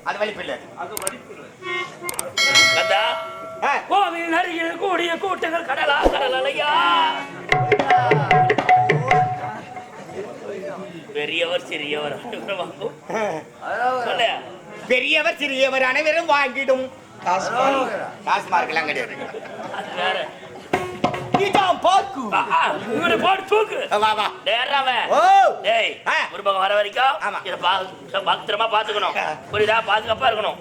அது வலிப்பில்லை. கோவில் அருகில் கூடிய கூட்டங்கள் கடலா கடலையா. பெரியவர் சிறியவர் பெரியவர் சிறியவர் அனைவரும் வாங்கிடும். டாஸ்மார்க் எல்லாம் கிடையாது. வர வரைக்கும் பத்திரமா பாத்துக்கணும். புரியுதா? பாதுகாப்பா இருக்கணும்.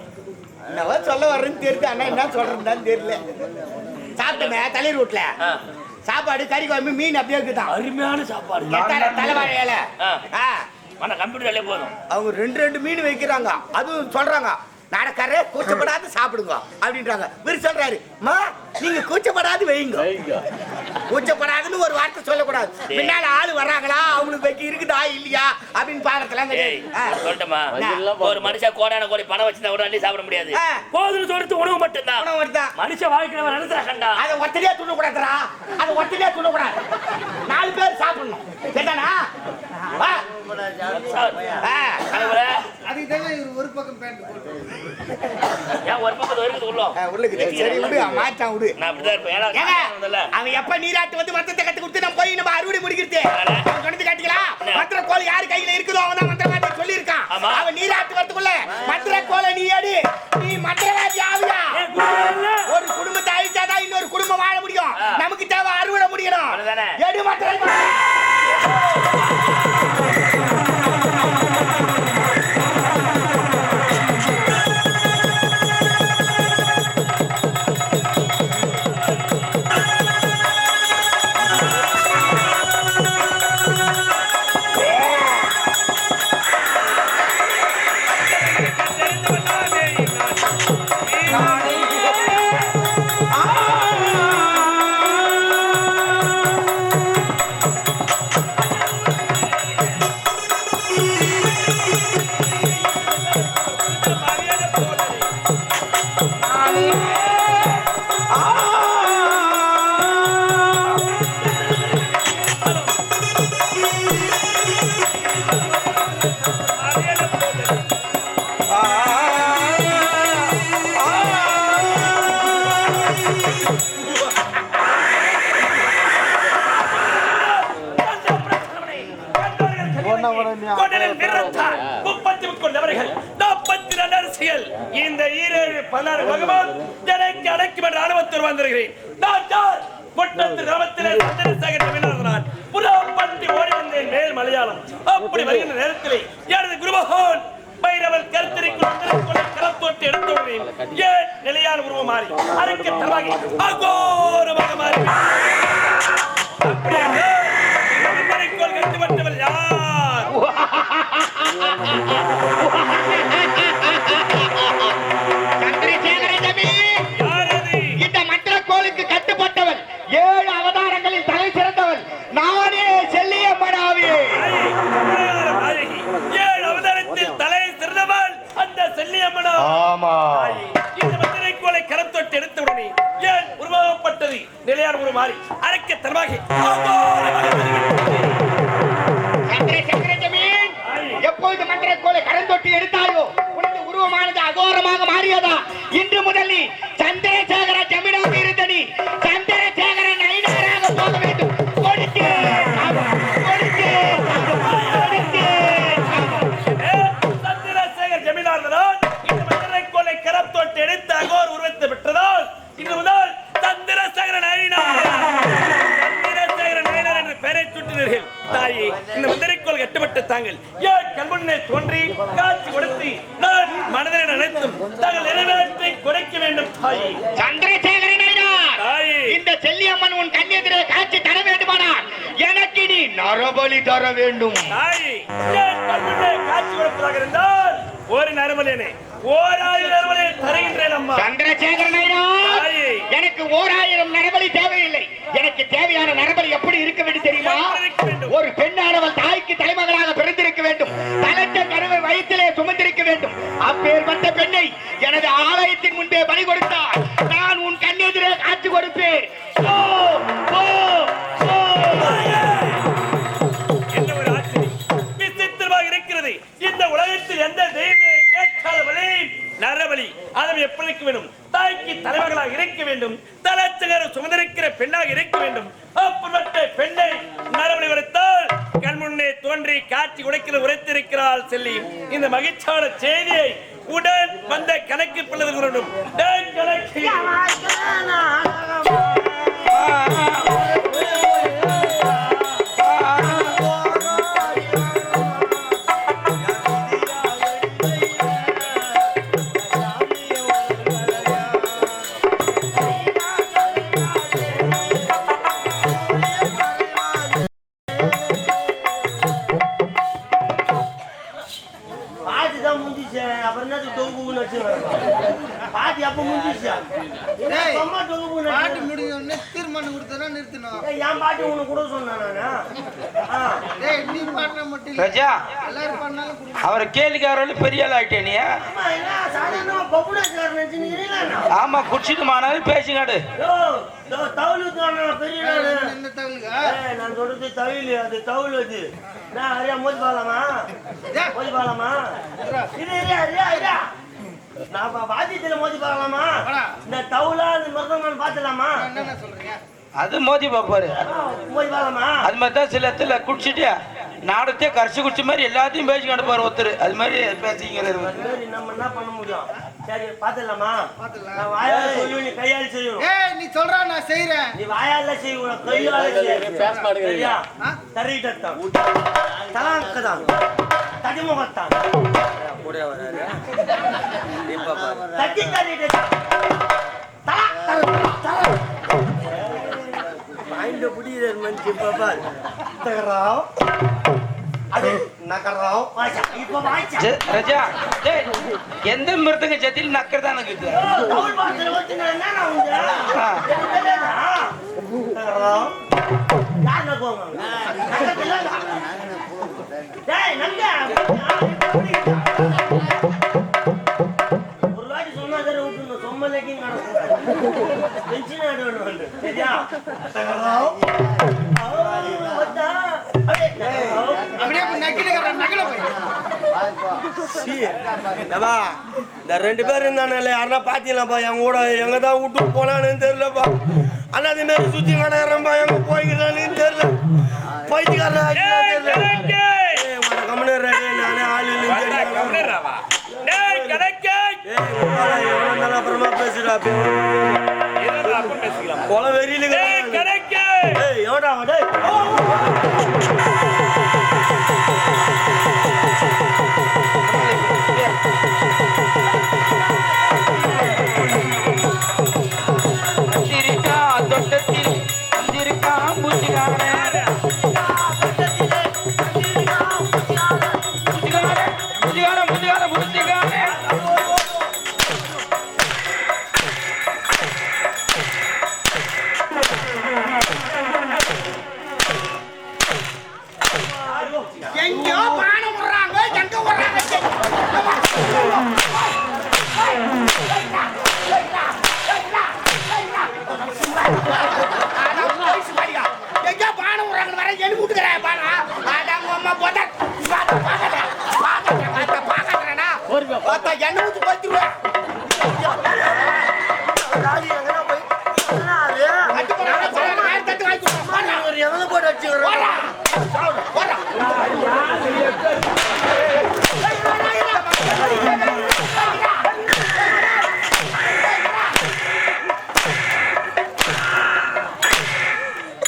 சொல்ல வர்றேன்னு தெரியுது. அண்ணா என்ன சொல்றேன்னு தெரியல. சாப்பிட்டமே தலை ரூட்ல சாப்பாடு கறி குழம்பு மீன் அப்படியே இருக்குதான். அருமையான சாப்பாடு. தலைவாழை இலை கம்ப்யூட்டர்ல போதும். அவங்க 2 மீன் வைக்கிறாங்க. அதுவும் சொல்றாங்க நடக்காரு கூச்சப்படாது சாப்பிடுங்க அப்படின்றாங்க. இவர் சொல்றாரு நீங்க கூச்சப்படாது வைங்க. கூச்சப்படாதுன்னு ஒரு வார்த்தை சொல்லக்கூடாது. பின்னால ஆளு வர்றாங்களா அவங்களுக்கு வைக்க இருக்குதா இல்லையா அப்படின்னு பாக்கலாம். சொல்லட்டுமா? ஒரு மனுஷன் கோடான கோடி பணம் வச்சிருந்தா ஒரு அள்ளி சாப்பிட முடியாது. போதும் சொல்லிட்டு உணவு மட்டும்தான். மனுஷன் வாழ்க்கை நினைச்சாண்டா அதை ஒத்தலையா துண்ணக்கூடாதுரா. அதை ஒத்தலையா துண்ணக்கூடாது. 4 பேர் சாப்பிடணும். கேட்டானா ஒரு பக்கம் பேண்ட் போட்டு ஒரு பக்கம் அவன் எப்ப நீராட்டு வந்து மந்திரத்தை கத்து கொடுத்து நம்ம போய் நம்ம அறுவடை முடிக்கிறது கொண்டு காட்டிக்கலாம். மந்திர கோல் யாரு கையில இருக்குதோ அவன் தான் மந்திரவாதி சொல்லி இருக்கான். அவன் நீராட்டு வரதுக்குள்ள மந்திர கோலை நீ எடு. நீ மந்திரவாதி ஆவியா? ஒரு குடும்பத்தை அழிச்சாதான் இன்னொரு குடும்பம் வாழ முடியும். நமக்கு தேவை அறுவடை முடியணும். எடு மந்திர இந்த 16 பகவான் எனக்கு அடக்கும் என்ற அனுமத்தில் வந்திருக்கிறேன். நான் யார்? பொட்டத்து கிராமத்திலே சந்திரசேகர் ஜமீன்தார் புறாப்பட்டி ஓடி வந்தேன் மேல் மலையாளம். அப்படி வருகின்ற நேரத்திலே எனது குருமகன் பைரவர் கருத்திரிக்குள் கரத்தோட்டு எடுத்துள்ளேன். ஏன் நிலையான உருவம் மாறி அரைக்க தரவாகி அகோரமாக மாறி அப்படியே மறைக்கோள் கட்டுப்பட்டவர் யார்? இந்த மந்திர கோளுக்கு கட்டுப்பட்டவன் 7 அவதாரங்களில் தலை சிறந்தவன் நானே செல்லியம்மனாவே. 7 அவதாரத்தில் தலை சிறந்தவன் அந்த செல்லியம்மனா. ஆமா. இந்த மந்திர கோளை கரத்தொட்டு எடுத்தவுடனே ஏன் உருவாக்கப்பட்டது நிலையான ஒரு மாறி அரைக்க தரவாகி எப்போது மந்திர கோளை கரந்தொட்டி எடுத்தாயோ உனது உருவமானது அகோரமாக மாறியதா? இன்று முதல் நீ சந்திரசேகர ஜமீனாக இருந்த நீ சந்திரசேகர நயினாராக போக வேண்டும். கொடுத்து சந்திரசேகர் ஜமீனார் இந்த மந்திர கோளை கரத்தொட்டு எடுத்து அகோர் உருவத்தை பெற்றதால் இன்று முதல் சந்திரசேகர நயினார் என்று பெயரை சுட்டினீர்கள். தாயே, இந்த மந்திரக்கோள் கட்டுப்பட்ட தாங்கள் ஏன் கல்முன்னே தோன்றி காட்சி கொடுத்து நான் மனதை நினைத்தும் தாங்கள் நிறைவேற்றி குறைக்க வேண்டும். தாயே, சந்திரசேகர நயினார், இந்த செல்லியம்மன் உன் கண்ணெதிரே காட்சி தர வேண்டுமானால் எனக்கு நீ நரபலி தர வேண்டும். தாயே, ஏன் கல்முன்னே காட்சி கொடுப்பதாக இருந்தால் ஒரு நரபலியனே 1000 நரபலியை தருகின்றேன் அம்மா. சந்திரசேகர நயினார், எனக்கு 1000 நரபலி தேவையில்லை. எனக்கு தேவையான நரபலி எப்படி இருக்க வேண்டும் தெரியுமா? ஒரு பெண்ணானவள் தாய்க்கு தலைமகளாக பிறந்திருக்க வேண்டும். தலைத்த கருவை வயிற்றிலே சுமந்திருக்க வேண்டும். அப்பேற்பட்ட பெண்ணை எனது ஆலயத்தின் முன்பே பலி கொடுத்தால் நான் உன் கண்ணெதிரே காட்சி கொடுப்பேன். என்ன ஒரு ஆச்சரியம், விசித்திரமாக இருக்கிறது. இந்த உலகத்தில் எந்த தெய்வமே கேட்காத வழி எப்படி இருக்க வேண்டும்? தாய்க்கு தலைவர்களாக இருக்க வேண்டும், தலைச்சகர சுமந்திருக்கிற பெண்ணாக இருக்க வேண்டும். அப்படிப்பட்ட பெண்ணை நரவழி உரைத்தால் கண் முன்னே தோன்றி காட்சி உரைத்திருக்கிறாள் செல்லி. இந்த மகிழ்ச்சியான செய்தியை உடன் வந்த கணக்கு பிள்ளைகளுடன் கணக்கு தீர்மானம் கொடுத்தா நிறுத்தணும். என் பாட்டி உனக்கு கூட சொன்னா அவரை கேள்விக்காரர்கள் பெரிய ஆள் ஆயிட்டே நீ. ஆமா குடிச்சிட்டு மானாலும் பேசுங்காடு. நான் சொல்றது தவில், அது தவில். அது நான் அறியா மோதி பாலாமா மோதி பாலாமா நான் வாத்தியத்துல மோதி பாக்கலாமா? இந்த தவுலா இந்த மருதம் பாத்துலாமா? என்ன சொல்றீங்க? அது மோதி பாப்பாரு. மோதி பாக்கலாமா? அது மாதிரி தான் சில இடத்துல குடிச்சிட்டு நாடத்தே கரைச்சி குடிச்ச மாதிரி எல்லாத்தையும் பேசி கண்டுப்பாரு ஒருத்தர். அது மாதிரி பேசிக்கிறது. நம்ம என்ன பண்ண முடியும்? சரி பாத்துலாமா? நான் வாயால சொல்லி நீ கையால செய்யணும். நீ சொல்றா நான் செய்யறேன். நீ வாயால செய்யணும், கையால செய்யணும். பேஸ் மாடுங்க. தரிட்டத்தான் தலாங்கதான் தடிமுகத்தான் கூட வராரு. இப்ப தட்டி தரிட்டத்தான் தலா மைண்ட் புடியில மனுஷி பாப்பா தகராவ் அது நகராவ் வாச்சா இப்ப வாச்சா ரஜா டேய் எந்த மிருதங்க ஜதில் நக்கறதா எனக்கு டவுல் பாத்துல வந்து என்ன நான் உங்க தகராவ் யார் நகோங்க டேய் நங்க ஒரு வாட்டி சொன்னா தர விட்டுணும் சொம்மலைக்கு நடக்கும் டென்ஷன் ஆடுவாங்க சரியா தகராவ் அப்படியே நக்கில போய் இந்த ரெண்டு பேரும் இருந்தானே யாருன்னா பாத்தீங்களாப்பா எங்க கூட எங்க தான் விட்டு போனான்னு தெரியலப்பா. ஆனா அது மாதிரி சுத்தி கடறப்பா எங்க போய்க்கிறான்னு தெரியல. போய்க்காரன் நானே ஆளு அப்புறமா பேசுறா கொலை வெறியில எவடா தொட்டத்தில் இருக்கா பூச்சிக்காரன் எங்கோ பானம் வர்றாங்க எங்க வர்றாங்க எங்க பானம் வர்றாங்க வர என்ன கூட்டுக்கற பானா அடங்க அம்மா போட்ட பாக்கறேனா பாத்தா என்ன ஊத்து பத்துருவா ராஜி எங்கனா போய் சொன்னாரு அட்டு போறாங்க வேற தட்டு வாங்கி கொடுப்பாங்க ஒரு எவன போட்டு வச்சிரறா போடா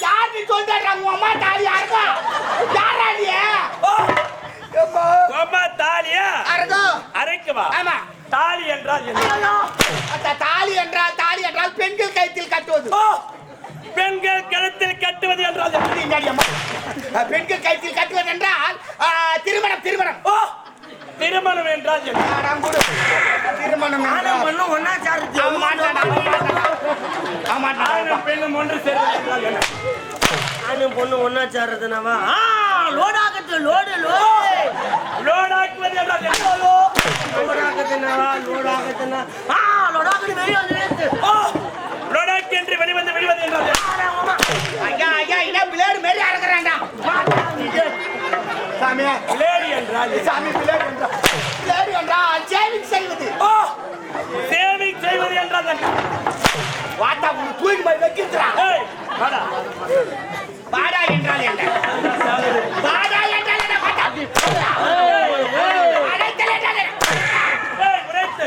யாரு சொல்றாங்க அம்மா தாலி யாருக்கா யாரா நீ அம்மா தாலியா அரகோ அரைக்கவா? ஆமா. தாலி என்றால் என்ன? தாலி என்றால் பெண்கள் கழுத்தில் கட்டுவது. பெண்கள் கழுத்தில் கட்டுவது என்றால் பெண்கள் கழுத்தில் கட்டுவது என்றால் திருமணம். திருமணம் என்றால் திருமணம் ஒன்னும் ஒன்னா சார்ஜ் பெண்ணும் ஒன்று சேர்ந்து ஆணும் பொண்ணு ஒன்னா சேர்றதுனாவா லோடாக்கத்து லோடாக்குவது என்றால் லோடாக்கத்து வெளியே வந்து லோடாக்கு என்று வெளிவந்து என்றால் ஐயா இல்ல பிளேடு மேரி அறக்குறான்டா சாமி பிளேடு என்றால் சேவிங் செய்வது. சேவிங் தூக்கி போய் வைக்கிறா. ஏய் வாடா பாடா என்றால் என்ன? பாடா என்றால் என்ன? பாடா. அடைத்தல் என்றால் என்ன? ஏய் உரைத்து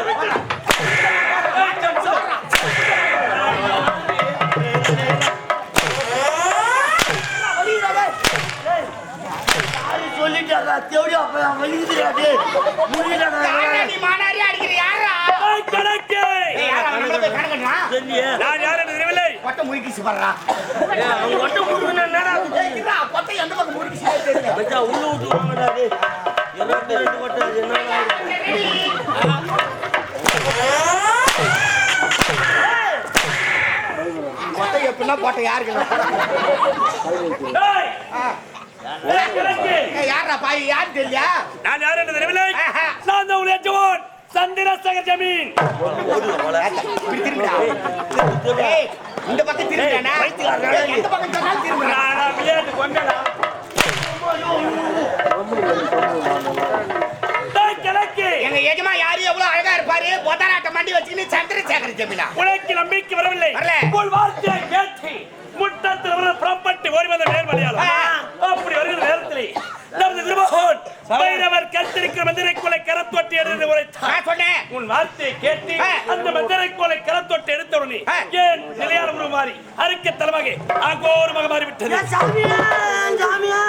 சொல்லிட்டாரா தேடி அப்ப வலிக்குதுடா முடியலடா யாரா நீ மானாரியா அடிக்கிற யாரா? ஏய் கணக்கு ஏய் யாரா நம்மள போய் கணக்கறா? நான் யார் என்று தெரியவில்லை. கொட்ட முறுக்கிச்சு பறறா. அவங்க ஒட்ட முடுக்குனா என்னடா ஏய்டா கொட்ட எந்த பக்கம் முறுக்கிச்சு தெரியல. மச்சா உள்ள விட்டு வாங்கடா டேய் 22 கொட்ட என்னடா கொட்ட எப்படினா கொட்ட யாருக்கு? ஏய் ஏய் கணக்கு ஏய் யாரா பாய் யார் தெரியல? நான் யார் என்று தெரியவில்லை. நான் தான் உடைய ஜவான் சந்திரசேகர் ஜமீன். இப்படி திரும்புடா. ஏய் இந்த பக்கம் திரும்புறானே. எந்த பக்கம் சொன்னாலும் திரும்புறா. நான் விளையாட்டு கொண்டடா. ஏய் கணக்கு எங்க எஜமா யாரு எவ்வளவு அழகா இருப்பாரு. பொதாராட்ட மண்டி வச்சுக்கின்னு சந்திரசேகர் ஜமீனா. உனக்கு நம்பிக்கை வரவில்லை. வரல. உன் வார்த்தையை கேட்டு முட்டத்தில் ஒரு புறப்பட்டு ஓடி வந்த மேல் மலையாளம். அப்படி வருகிற நேரத்தில் நமது குருமகன் பைரவர் கத்திரிக்கிற மந்திரைக்குலை கரத்தொட்டி எடுத்து உரைத்தார். நான் சொன்னேன். உன் வார்த்தையை கேட்டு அந்த மந்திரைக்குலை கரத்தொட்டி எடுத்த உடனே ஏன் நிலையான உருவம் மாறி அறுக்க தலைமாக அகோரமாக மாறிவிட்டது. சாமியா சாமியா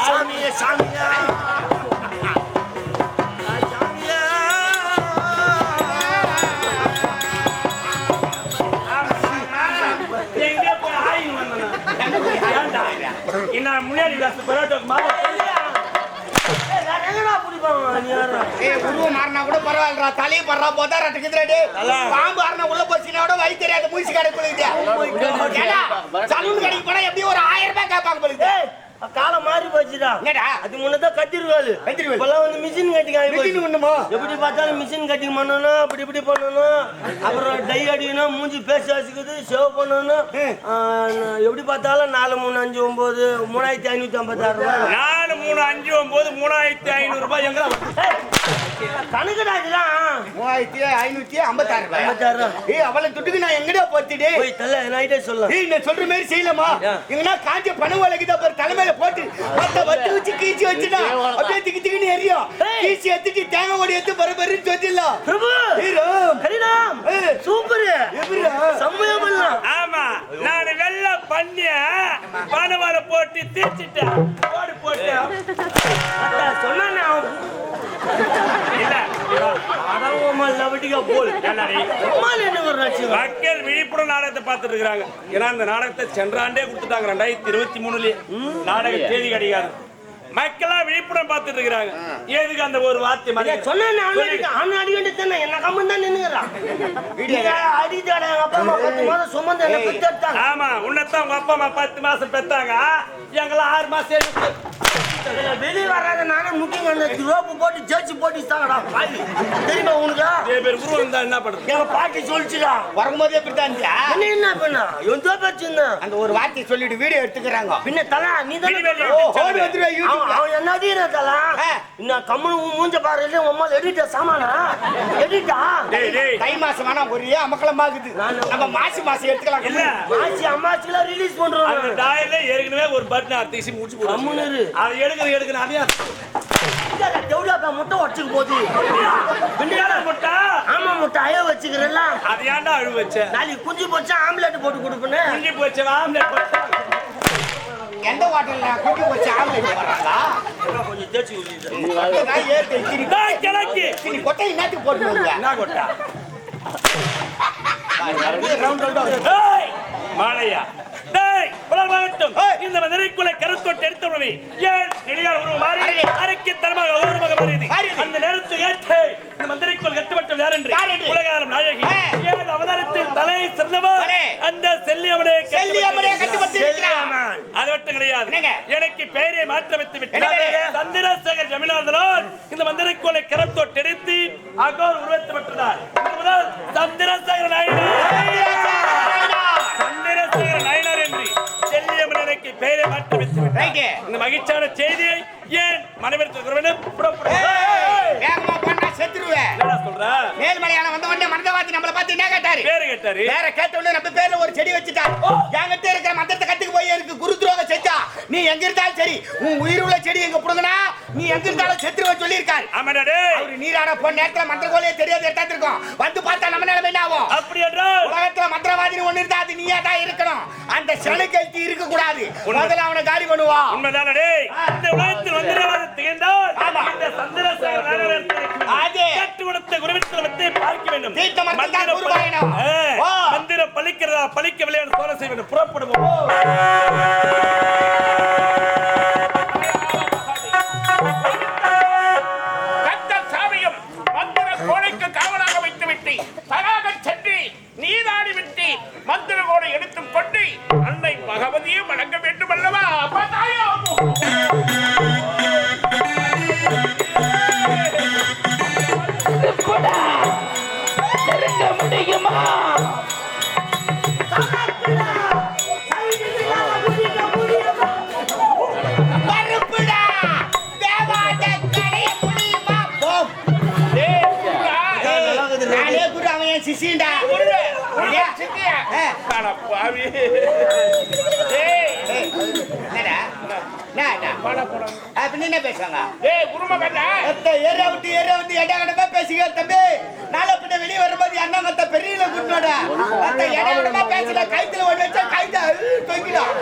சாமியா சாமியா எங்கே போய் ஆய்வு வந்தனா? என்ன முன்னாடி பரோட்டோக்கு மாவு ஏய் உருவம் மாறினா கூட பரவாயில்லடா. தலையை படுறா பொதாராட்டுக்கு எதிராடி. பாம்பு ஆறினா உள்ள போச்சுனா கூட வழி தெரியாத மூசி கடைக்குள்ள. ஏடா சலூன் கடைக்கு போனா எப்படியும் ஒரு 1000 ரூபாய் கேட்பாங்க போலுது. காலம் மாறி போச்சுடா. என்னடா அது முன்னதான் கத்திருவாள். இப்பெல்லாம் வந்து மிஷின் கட்டிங் ஆகி போச்சு. ஒண்ணுமா எப்படி பார்த்தாலும் மிஷின் கட்டிங் பண்ணணும், அப்படி இப்படி பண்ணணும். அப்புறம் டை அடிக்கணும், மூஞ்சி பேச வச்சுக்குது, சேவ் பண்ணணும். எப்படி பார்த்தாலும் 4, 3, 5, 9 3556 ரூபாய். 4, 3, 5, 9 3500 ரூபாய். எங்க கணக்குடா இதெல்லாம். 3556 ரூபாய். 56 ரூபாய். ஏய் அவளை துட்டுக்கு நான் எங்கடா போத்திடே? போய் தல நைட்டே சொல்லலாம். ஏய் நான் சொல்ற மாதிரி செய்யலாமா? எங்கனா காஞ்ச பணம் வளைக்குதா பாரு தலைமையில போட்டு வத்து வச்சு கீச்சி வச்சுடா. அப்படியே திக்கி திக்கின்னு எரியும். கீச்சி எடுத்துட்டு தேங்காய் ஓடி எடுத்து பரபரன்னு சொல்லிடலாம். பிரபு ஹீரோம் ஹரிராம் சூப்பர். எப்படிடா சமயம் பண்ணலாம். ஆமா நான் வெள்ள பண்ணிய பணவர போட்டு தீச்சிட்டேன். ஓடி போட்டு சொன்னா இல்ல அதான் உமா லவடிகா போல். என்னடி அம்மா என்ன வர்றாச்சு? மக்கள் விழிப்புணர்வு நாடகத்தை பார்த்துட்டு இருக்காங்க. ஏன்னா அந்த நாடகத்தை சென்ற ஆண்டே கொடுத்துட்டாங்க 2023 நாடக தேதி கிடைக்காது. மக்களா விழிப்புணர்வு பார்த்துட்டு இருக்காங்க. ஏதுக்கு அந்த ஒரு வார்த்தை மாதிரி சொன்னா அவன் அடிக்கடி தானே என்ன கம்மன் தான் நின்னுறான். அடிதாடா அப்பா அம்மா 10 மாதம் சுமந்து என்ன பெத்தெடுத்தாங்க. ஆமா உன்னதான் உங்க அப்பா அம்மா 10 மாசம் பெத்தாங்க. எங்களா 6 மாசம் வெளியே வராத நானே முக்கியம் அந்த ரோப்பு போட்டு ஜெயிச்சு போட்டுட்டாங்கடா. தெரியுமா உனக்கு? பேர் உருவம் இருந்தா என்ன பண்றது? எங்க பாட்டி சொல்லிச்சுடா வரும்போதே இப்படிதான் என்ன பண்ணா எந்த பேச்சு அந்த ஒரு வார்த்தை சொல்லிட்டு வீடியோ எடுத்துக்கிறாங்க. பின்ன தலா நீ தானே ஓடி வந்துருவா யூடியூப்ல. அவன் என்னது தலா இன்னும் கம்முனு மூஞ்ச பாரு. உம்மா எடிட்டா சாமானா எடிட்டா தை மாசம் ஆனா ஒரே அமக்கலமாகுது. நம்ம மாசம் எடுத்துக்கலாம். இல்ல மாசி அம்மாச்சில ரிலீஸ் பண்றோம். அந்த டாயில ஏற்கனவே ஒரு பட்டன் அர்த்திசி முடிச்சு போடு. கம்முனு அது எடுக்கணும் அதையா தேவடா முட்டை வச்சுக்கு போகுது. பின்னால முட்டை. ஆமா முட்டை அய வச்சுக்கிறல்ல. அது ஏன்டா அழு வச்ச? நாளைக்கு குஞ்சு போச்சா ஆம்லெட் போட்டு கொடுப்பேனே. குஞ்சு போச்ச ஆம்லெட் போச்ச. எந்த ஹோட்டல்ல குஞ்சு போச்ச ஆம்லெட் போறாங்களா? கொஞ்சம் தேய்ச்சி ஊத்திடு. நான் ஏத்து கிரி. டேய் கிழக்கு. நீ கொட்டை என்னத்துக்கு போடுவீங்க? என்ன கொட்டா? Round round. டேய் மாலையா. டேய் புலமாகட்டும். இந்த மந்திரைக்குள்ள கருத்தொட்டு எடுத்தவனே ஏன் நிலையான உருவம் மாறி அரைக்கு தரமாக உருவமாக மாறியது. அந்த நேரத்தில் ஏற்று இந்த மந்திரைக்குள் கட்டுப்பட்ட யார் என்று உலகாரம் நாயகி ஏன் அவதாரத்தில் தலை சிறந்தவர் அந்த செல்லியவனே கட்டுப்பட்டு இருக்கிறான். அது மட்டும் கிடையாது. எனக்கு பெயரை மாற்ற வைத்து விட்டார். சந்திரசேகர் ஜமீனார்தான் இந்த மந்திரைக்குள்ள கருத்தொட்டு எடுத்து அகோர் உருவத்தை பெற்றார். முதல் சந்திரசேகர் நாயனார். சந்திரசேகர் நாயனார் என்று செல்லியம்மனுக்கு பெயரை மாற்றி வைத்து விட்டார். இந்த மகிழ்ச்சியான செய்தியை ஏன் மனைவிற்கு மலையாளம் வந்த உடனே மந்திரவாதி நம்மள பார்த்து என்ன கேட்டாரு? பேரு கேட்டாரு. வேற கேட்ட உடனே நம்ம பேர்ல ஒரு செடி வச்சுட்டாரு. என்கிட்ட இருக்கிற மந்திரத்தை கத்துக்கு போய் எனக்கு குரு துரோகம் செஞ்சா நீ எங்க இருந்தாலும் சரி உன் உயிர் உள்ள செடி எங்க புடுங்கனா நீ எங்க இருந்தாலும் செத்துருவ சொல்லி இருக்காரு. ஆமாடா டேய். அவரு நீராட போன நேரத்துல மந்திர கோலையே தெரியாத எடுத்து இருக்கோம். வந்து பார்த்தா நம்ம நிலைமை என்ன ஆகும்? அப்படி என்றால் உலகத்துல மந்திரவாதி ஒண்ணு இருந்தா அது நீயா தான் இருக்கணும். அந்த சனக்கல்தி இருக்க கூடாது. முதல்ல அவனை காலி பண்ணுவா. உண்மைதானே டேய். இந்த உலகத்தில் மந்திரவாதத்தை என்றால் இந்த சந்திரசேகர நாகரத்திற்கு அதே கட்டு கொடுத்த குருவித்திரத்தை பார்க்க வேண்டும். தீர்த்த மந்திரம் குருவாயினம். மந்திரம் பலிக்கிறதா பலிக்கவில்லை என்று சோதனை செய்ய வேண்டும். புறப்படுவோம். கத்தர் சாமியும் மந்திர கோடைக்கு காவலாக வைத்து விட்டு தராக சென்று நீராடி விட்டு மந்திர கோடை எடுத்துக் கொண்டு அன்னை பகவதியை வணங்க வேண்டும் அல்லவா? அப்பா தாயோ முடியுமா? பருப்புடா தேவாத கடைய முடியுமா? போம். நானே குரு அவன் என் சிசிண்டா. பாவி என்னடா? என்ன பேசுவாங்க? ஏரியா விட்டு எடா கடமா பேசுங்க தம்பி. நாளை பின்ன வெளியே வரும்போது அண்ணா மத்த பெரிய குட்டோட அந்த எடா கடமா பேசல கைத்துல ஒண்ணு வச்சா கைத தொங்கிடும்.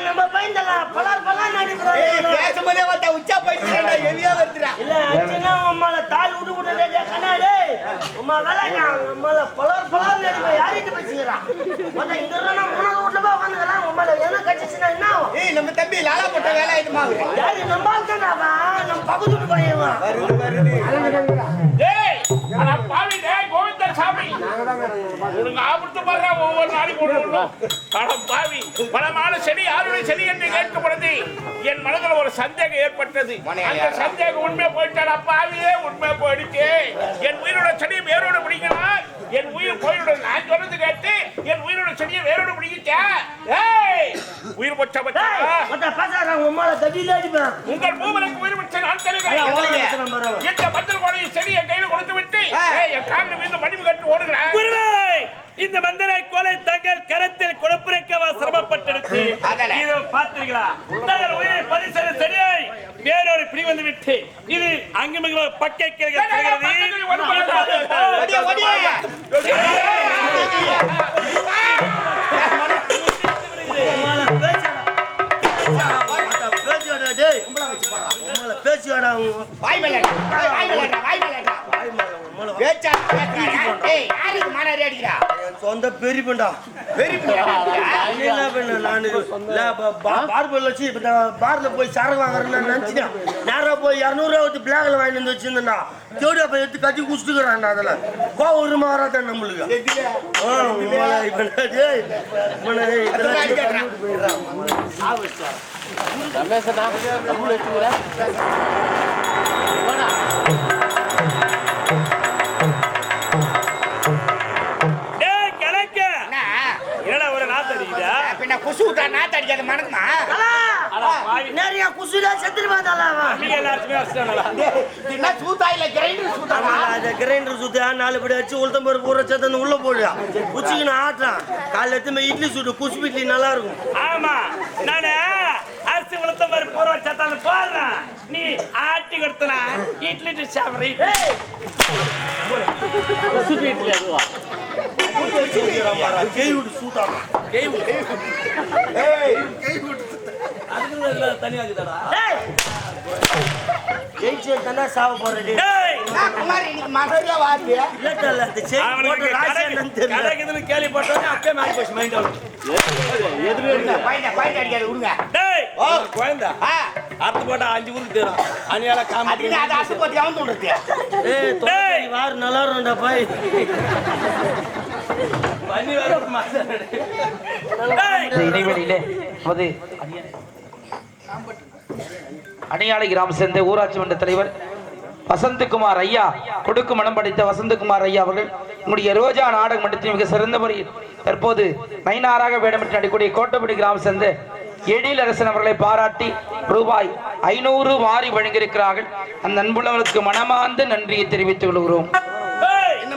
நம்ம பயந்தலாம் பலார் பலார் நடிக்கிறோம். பேசும்போதே வந்தா உச்சா போயிட்டு ஹெவியா வருதுடா. இல்ல அச்சனா உம்மால தால் விட்டு விட்டுடே கண்ணாடே உம்மா வேலைங்க உம்மால பலார் பலார் நடிக்க யாரிட்ட பேசுறா? மொத இங்க இருந்தா மூணாவது வீட்ல போய் உட்கார்ந்துக்கலாம். உம்மால என்ன கட்சிச்சுனா என்ன ஆகும்? நம்ம தம்பி லாலா போட்ட வேலை இதுமா யாரு நம்ம ஆள்தானவா நம்ம பகுதிக்கு போயேவா டேய் அட பாவி டேய் கோவிந்த சாமி உனக்கு ஆபத்து பாரு ஒவ்வொரு நாளைக்கு போடணும். அட பாவி பலமான செடி யாருடைய செடி என்று கேட்கப்படுது. என் மனதில் ஒரு சந்தேகம் ஏற்பட்டது. அந்த சந்தேகம் உண்மை போயிட்டாடா பாவியே உண்மை போயிடுச்சு. என் உயிரோட செடியை வேரோட பிடிக்கலாம். என் உயிர் போயிட நான் சொன்னது கேட்டு என் உயிரோட செடியை வேரோட பிடிக்கிட்டா. ஏய் உயிர் போச்சா பச்சா மொத்த பேசாத உம்மால தடியில அடிப்பேன். உங்கள் மூவருக்கு உயிர் போச்ச நான் தருகிறேன். இந்த மந்திர கோடையை செடியை கையில் கொடுத்து விட்டு என் காலில் மீது மடிவு கட்டு ஓடுகிறேன். குருவே, இந்த மந்திர கோலை தங்கள் கரத்தில் கொடுப்பிருக்கவா சிரமப்பட்டிருக்கு. இதை பார்த்தீர்களா? தங்கள் உயிரை பரிசன செடியை வேறொரு பிடி வந்து விட்டு இது அங்குமிங்க பக்கை பேசியாடா வாய் மேலடா வாய் மேலடா வாய் மேலடா பேச்சா ஏய் யாருக்கு மானாரி அடிக்குறா? சொந்த பெரியப்பண்டா இல்ல பண்ண நான் பார்பர்ல வச்சு பார்ல போய் சரக்கு வாங்குறேன்னு நினைச்சிட்டேன். நேரம் போய் 200 ரூபா பிளாக்ல வாங்கிட்டு வந்து வச்சிருந்தேன்டா. ஜோடியா போய் எடுத்து கட்டி குடிச்சுக்கிறான்டா. அதுல கோவம் வராதான் நம்மளுக்கு. என்னடா ஒரு நாத்து அடிக்குதா? பின்ன குசு விட்டா நாத்து அடிக்காத மனக்குமா? நிறைய குசுடா செத்துருவாதால என்ன சூத்தா இல்ல கிரைண்டர் சூத்தாமா? அந்த கிரைண்டர் சுத்தா 4 படி அடிச்சு உளுத்தம் பருப்பு ஊற சேர்த்து உள்ள போடுயா. குச்சிக்கு நான் ஆட்டுறான். காலைல எடுத்து இட்லி சுட்டு குசு இட்லி நல்லா இருக்கும். ஆமா நானு அரிசி உளுத்தம் பருப்பு ஊற சேர்த்தாலும் போடுறேன். நீ ஆட்டி கொடுத்தனா இட்லி சாப்பிடுறீ. இட்லி அதுவா கேள்விப்பட்டோம் அப்பே மாறி போச்சு மைண்ட் குழந்தை அறுத்து போட்டா 5 ஊருக்கு தேரும் அணியால காமெடி வார் நல்லா இருக்கும்டா பாய். இடைவெளியிலே அணியாலை கிராம சேர்ந்த ஊராட்சி மன்ற தலைவர் வசந்தகுமார் ஐயா கொடுக்கு மனம் படைத்த வசந்தகுமார் ஐயா அவர்கள் உங்களுடைய ரோஜா நாடக மன்றத்தில் மிக சிறந்த முறையில் தற்போது நைனாராக வேடமிட்டு நடிக்கூடிய கோட்டப்படி கிராம சேர்ந்த எழிலரசன் அவர்களை பாராட்டி ரூபாய் 500 மாறி வழங்கியிருக்கிறார்கள். அந்த அன்புள்ளவர்களுக்கு மனமார்ந்த நன்றியை தெரிவித்துக் கொள்கிறோம்.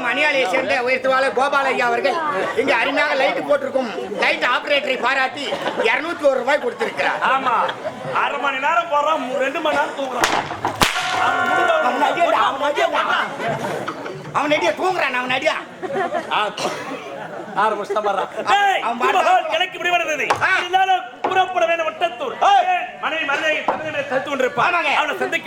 மணியாலையை சேர்ந்த உயர்த்துவாளர் கோபால ஐயா அவர்கள் இங்க அருமையாக லைட் போட்டிருக்கும் லைட் ஆபரேட்டரை பாராட்டி 201 ரூபாய் கொடுத்திருக்கிறார். ஆமா 1/2 மணி நேரம் போறோம் 2 மணி நேரம் தூங்குறோம். அவன் அடியா தூங்குறான். அவன் அடியா கிழக்கு முடிவடைந்தது. இருந்தாலும் புறப்பட வேண்டும் வட்டத்தூர். மனைவி மனைவி தடுத்து கொண்டிருப்பான். அவனை சந்திக்க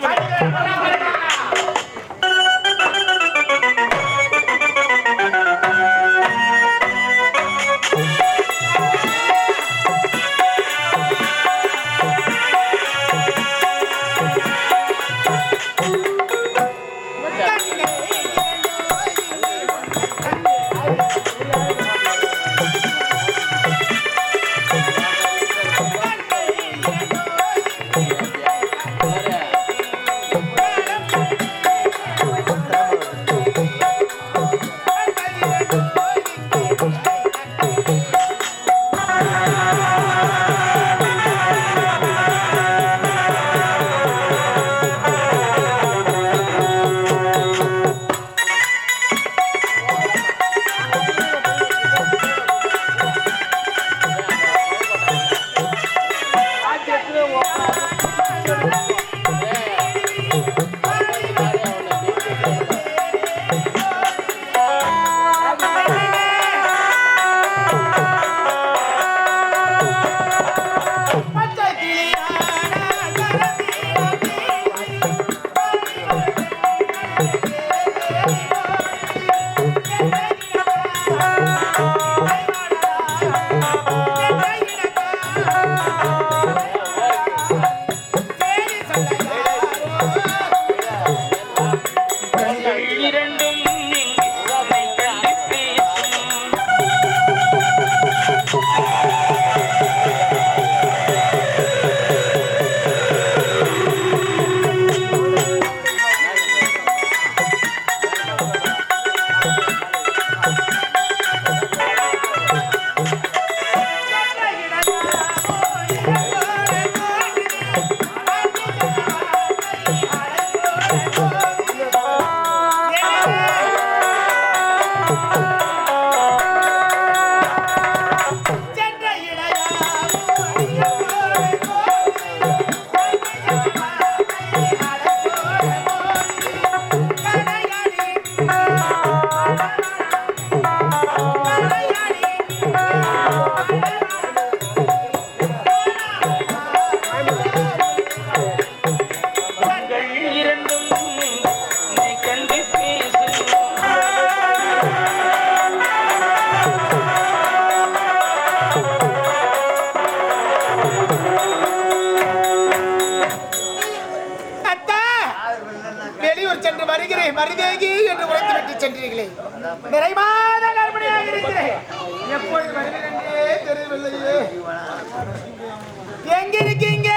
எங்க இருக்கீங்க?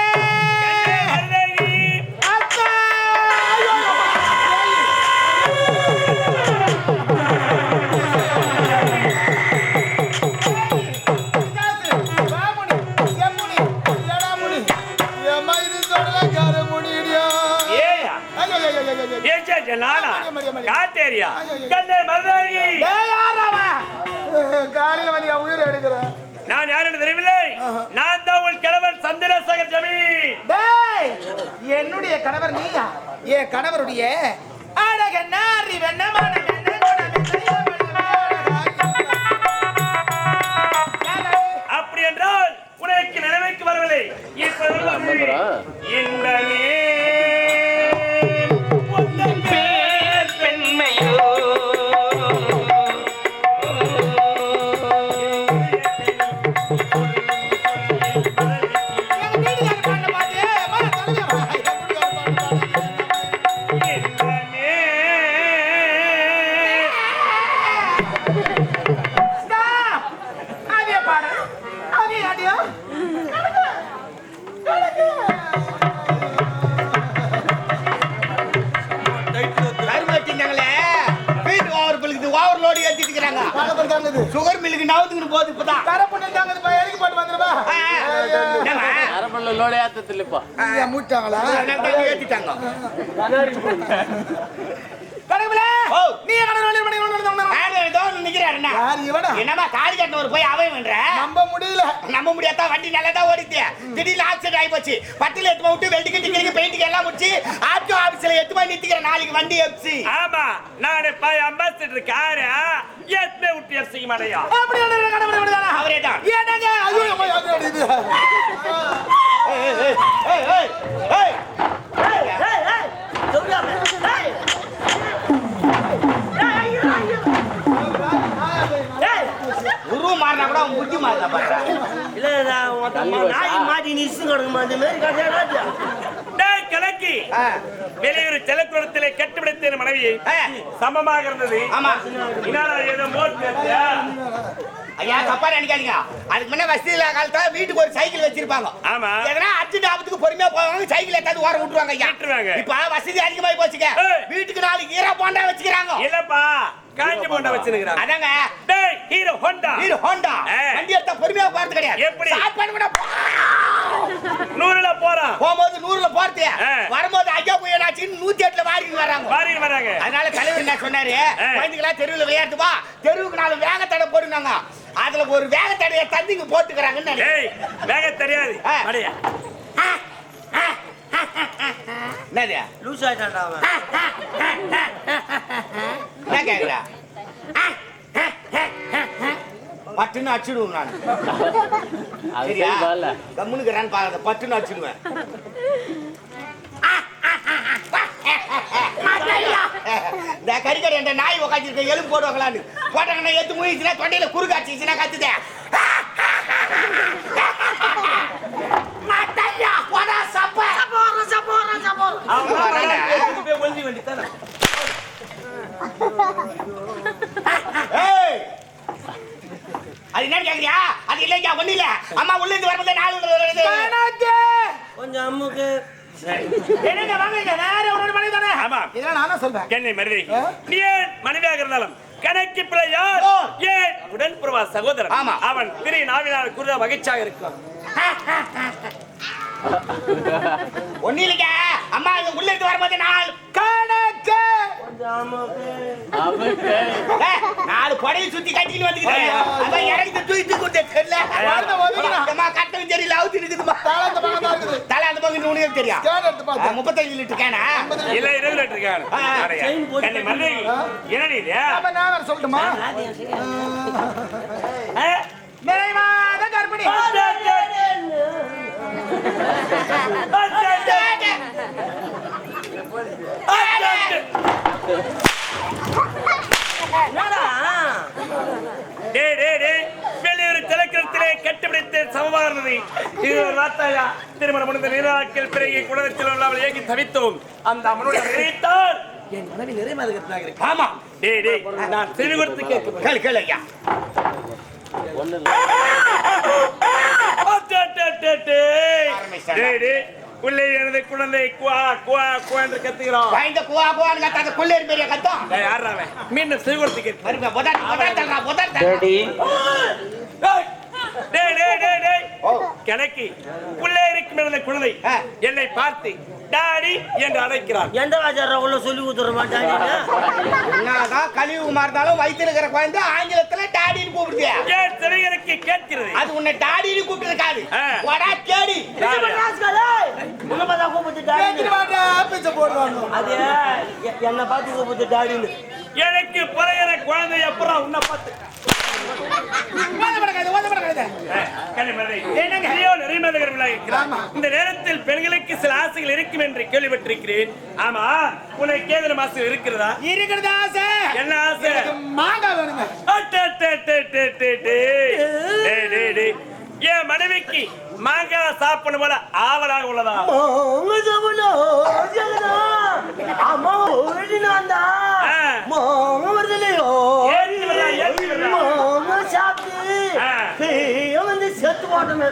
நான் யார் என்று தெரியவில்லை. நான் தான் உன் கணவன் சந்திரசேகர் ஜமீன். என்னுடைய கணவர் நீயா? என் கணவருடைய அழக நாரி வெண்ணமான அப்படி என்றால் உனக்கு நினைவுக்கு வரவில்லை. சுகர் மில்லுக்கு நவுத்துக்கு போகுது இப்பதான் கரை பண்ணிட்டாங்க எதுக்கு போட்டு வந்துருப்பா உள்ள லோட ஏத்தத்துல இப்போ மூட்டாங்களா ஏத்திட்டாங்க கடவுளே ஓ. நீ நிக்கிறாருன்னா யார் இவனா என்னமா காடி கட்டவர் போய் அவன் பண்ற நம்ப முடியல நம்ப முடியாதா வண்டி நல்லா தான் ஓடிச்சு திடீர்னு ஆக்சிடென்ட் ஆகி போச்சு பட்டில எடுத்து விட்டு வெல்டிங் டிக்கெட் பெயிண்டிங் எல்லாம் முடிச்சு ஆர்டிஓ ஆபீஸ்ல எடுத்து போய் நிறுத்திக்கிறேன் நாளைக்கு வண்டி எப்சி ஆமா நானே பாய் அம்பாசிடர் காரா ஏத்மே விட்டு எஃப்சிக்கு மாடையா அப்படி என்ன கடவுளே விடுதானா அவரே தான் என்னங்க ஐயோ அம்மா அது இது ஏய் ஏய் ஏய் ஏய் ஏய் உருவ மாறினா கூட அவன் புத்தி மாறினா பாரு இல்ல நாய் மாட்டி நிச்சு கிடக்குமா அந்த மாதிரி கதையா டேய் கலக்கி வெளியூர் ஜலக்குளத்திலே கட்டுப்பிடித்த மனைவியை சமமாக இருந்தது ஆமா இனால ஏதோ மோட் ஐயா தப்பா நினைக்காதீங்க அதுக்கு முன்ன வசதி இல்லாத காலத்துல வீட்டுக்கு ஒரு சைக்கிள் வச்சிருப்பாங்க ஆமா எதனா அர்ஜென்ட் ஆபத்துக்கு பொறுமையா போவாங்க சைக்கிள் எடுத்து ஓரம் விட்டுருவாங்க ஐயா விட்டுருவாங்க. இப்ப வசதி அதிகமாயி போச்சுங்க வீட்டுக்கு 4 ஈரா போண்டா வச்சுக்கிறாங்க இல்லப்பா காஞ்சி போண்டா வச்சிருக்காங்க அதாங்க டேய் ஹீரோ ஹோண்டா ஹீரோ ஹோண்டா வண்டி எடுத்தா பொறுமையா போறது கிடையாது எப்படி? ஸ்டார்ட் பண்ண கூட 100ல போறான் போகும்போது 100ல போறது வரும்போது ஐயா போய் என்னாச்சுன்னு 108ல வாரிட்டு வராங்க வாரி வராங்க அதனால தலைவர் என்ன சொன்னாரு குழந்தைகளா தெருவுல விளையாட்டு வா தெருவுக்கு 4 வேக தடை போடுனாங்க அதுல ஒரு வேக தடையை தந்திங்க போட்டுக்கறாங்கன்னு டேய் வேக தெரியாது அடயா என்னது லூஸ் ஆயிட்டான்டா அவன் என்ன கேக்குறா பட்டுன்னு அடிச்சுடுவேன் நான் சரியா கம்முனுக்குறான்னு பாருங்க பட்டுன்னு அடிச்சுடுவேன் இந்த கறிக்கடை என்ற நாய் உக்காச்சிருக்க எலும்பு போடுவாங்களான்னு போட்டாங்கன்னா எத்து மூயிச்சுன்னா தொண்டையில குறுக்காச்சிச்சுன்னா கத்துதே அது என்ன கேக்குறியா அது இல்லையா ஒண்ணு இல்ல அம்மா உள்ள இருந்து வரும்போது 4 வருது கொஞ்சம் அம்முக்கு என்னங்க வாங்க நேரா ஒரு மணி தானே ஆமா இதெல்லாம் நானே சொல்றேன் என்னை மருதி நீ ஏன் மனைவியாக இருந்தாலும் கணக்கு பிள்ளையார் ஏன் உடன்புறவா சகோதரன் ஆமா. அவன் திரு நாவினால் குருதா மகிழ்ச்சியாக இருக்கும் ஒண்ணு இல்லைங்க அம்மா இங்க உள்ள இருந்து வரும்போது 4 கணக்கு கொஞ்சம் அம்முக்கு 4 படையை சுத்தி கட்டிட்டு வந்துக்கிட்டாங்க அதான் இறங்கி தூக்கி கொடுத்தே தெரியல அம்மா கட்டவும் தெரியல அவுத்து இருக்குதுமா தாளந்த பக்கம் தான் இருக்குது தலை அந்த பக்கம் உனக்கு தெரியும் ஸ்கேன் எடுத்து பாத்து 35 லிட்டர் கேனா இல்ல 20 லிட்டர் கேன் என்னை மருதி என்ன நீ அப்ப நான் வேற சொல்லட்டுமா நிறைவாத கர்ப்பிணி வெளியூர் திலக்கரத்திலே கட்டுப்பிடித்து சமமானது இது ஒரு வார்த்தையா திருமணம் முடிந்த நீராக்கில் பிறகு குணத்தில் உள்ளவள் ஏகி தவித்தோம் அந்த அவனுடைய நினைத்தால் என் மனைவி நிறைமாதகத்தாக இருக்கு ஆமா நான் திருவி கொடுத்து கேட்கிறேன் கேளு கேளு ஐயா உள்ளே எனது குழந்தை குவா குவா குவா என்று கத்துகிறோம் வாய்ந்த குவா குவான்னு கத்தாத கொள்ளேரி பெரிய கத்தம் யாராவே மீண்டும் திருவி கொடுத்து கேட்கிறேன் வருங்க புதன் டேடி கணக்கு உள்ளே இருக்கும் எனது குழந்தை என்னை பார்த்து டாடி என்று அழைக்கிறார் எந்த வாஜாரா உள்ள சொல்லி கொடுத்துற மாட்டாங்க என்னதான் கழிவு மாறினாலும் வயித்துல இருக்கிற குழந்தை ஆங்கிலத்துல டாடின்னு கூப்பிடுது ஏன் செவிகளுக்கு கேட்கிறது அது உன்னை டாடின்னு கூப்பிட்டு இருக்காது வடா கேடி உன்னதான் கூப்பிட்டு டாடி பிச்சை போடுவாங்க அது என்ன பார்த்து கூப்பிட்டு டாடின்னு எனக்கு பிறகுற குழந்தை அப்புறம் உன்னை பார்த்து இந்த நேரத்தில் பெண்களுக்கு சில ஆசைகள் இருக்கும் என்று கேள்விப்பட்டிருக்கிறேன். ஆமா உனக்கு ஏதேனும் ஆசை இருக்கிறதா? இருக்கிறது ஆசை. என்ன ஆசை? மாங்காய் வேணுங்க. என் மனைவிக்கு மாங்காய் சாப்பிடும் போல ஆவலாக உள்ளதா? செத்து போட்டோமே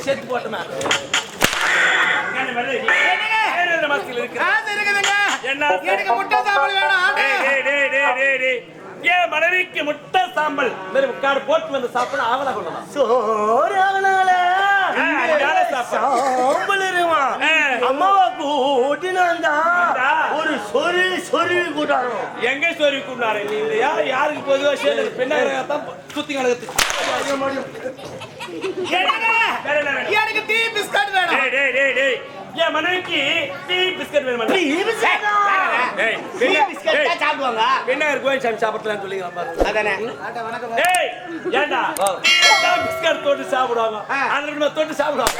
செத்து போட்டுமா முட்டை சாம்பல் வேணும். என் மனைவிக்கு முட்டை சாம்பல் போட்டு வந்து சாப்பிட ஆவலாக உள்ளதா? சோறு எங்க ஸ்டோரி கூப்பிடாரு நீ இல்லையா யாருக்கு பொதுவா சேல பெண்ணாக தான் சுத்தி கிடக்குது வேற என்ன வேணும்? எனக்கு டீ பிஸ்கட் வேணும். டேய் டேய் டேய் டேய் என் மனைவிக்கு டீ பிஸ்கட் வேணுமா டீ பிஸ்கட் டேய் டீ பிஸ்கட் தான் சாப்பிடுவாங்க. பெண்ணாக கோயில் சாமி சாப்பிடலாம்னு சொல்லிக்கிறான் பாரு அதானே டேய் ஏண்டா பிஸ்கட் தொட்டு சாப்பிடுவாங்க அந்த தொட்டு சாப்பிடுவாங்க